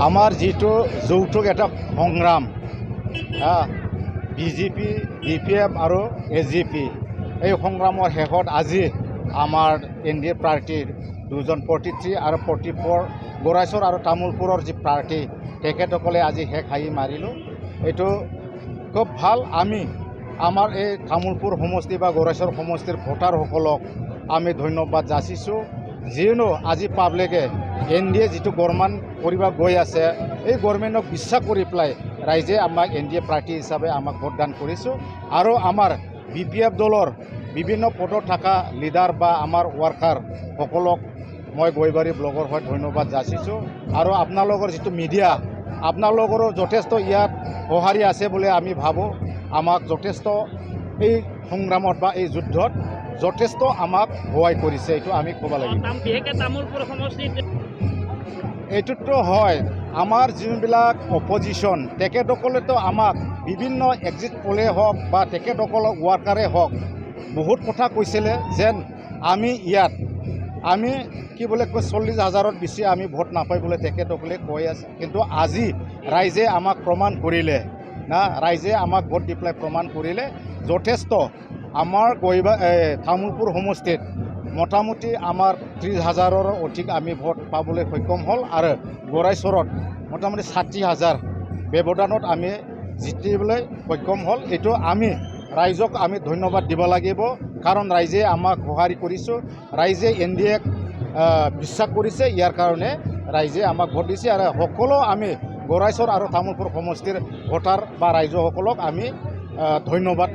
আমাৰ যিটো যৌতুক এটা সংগ্ৰাম বিজেপি DPF আৰু AGP এই সংগ্ৰামৰ শেষত আজি আমাৰ NDA প্ৰাৰ্থীৰ দুজন 43 আৰু 44 গোৰাইছৰ আৰু তামোলপুৰৰ যি প্ৰাৰ্থী তেখেতসকলে আজি শেষ হাঁহি মাৰিলোঁ। এইটো খুব ভাল। আমি আমাৰ এই তামোলপুৰ সমষ্টি বা গোৰাইছৰ সমষ্টিৰ ভোটাৰসকলক আমি ধন্যবাদ যাচিছোঁ, যিনো আজি পাব্লিকে NDA যিটো গভৰ্ণমেণ্ট কৰিব গৈ আছে এই গভৰ্ণমেণ্টক বিশ্বাস কৰি পেলাই ৰাইজে আমাক NDA প্ৰাৰ্থী হিচাপে আমাক ভোটদান কৰিছোঁ। আৰু আমাৰ BPF দলৰ বিভিন্ন পদত থকা লিডাৰ বা আমাৰ ৱাৰ্কাৰ সকলক মই গৈবাৰী ব্লগৰ হৈ ধন্যবাদ যাচিছোঁ। আৰু আপোনালোকৰ যিটো মিডিয়া আপোনালোকৰো যথেষ্ট ইয়াত সঁহাৰি আছে বুলি আমি ভাবোঁ। আমাক যথেষ্ট এই সংগ্ৰামত বা এই যুদ্ধত যথেষ্ট আমাক সহায় কৰিছে, এইটো আমি ক'ব লাগিব। এইটোতো হয়, আমাৰ যোনবিলাক অপজিশ্যন তেখেতসকলেতো আমাক বিভিন্ন এক্সিট পোলে হওক বা তেখেতসকলক ৱাৰ্কাৰে হওক বহুত কথা কৈছিলে যেন আমি ইয়াত আমি কি বোলে 40,000ত বেছি আমি ভোট নাপায় বোলে তেখেতসকলে কৈ আছে। কিন্তু আজি ৰাইজে আমাক প্ৰমাণ কৰিলে ৰাইজে আমাক ভোট দি পেলাই প্ৰমাণ কৰিলে যথেষ্ট আমাৰ তামোলপুৰ সমষ্টিত মোটামুটি আমাৰ 30,000ৰ অধিক আমি ভোট পাবলৈ সক্ষম হ'ল। আৰু গোৰাইছৰত মোটামুটি 60,000 ব্যৱধানত আমি জিতিবলৈ সক্ষম হ'ল। এইটো আমি ৰাইজক আমি ধন্যবাদ দিব লাগিব, কাৰণ ৰাইজে আমাক সঁহাৰি কৰিছোঁ, ৰাইজে NDAক বিশ্বাস কৰিছে, ইয়াৰ কাৰণে ৰাইজে আমাক ভোট দিছে। আৰু সকলো আমি গোৰাইছৰ আৰু তামোলপুৰ সমষ্টিৰ ভোটাৰ বা ৰাইজসকলক আমি ধন্যবাদ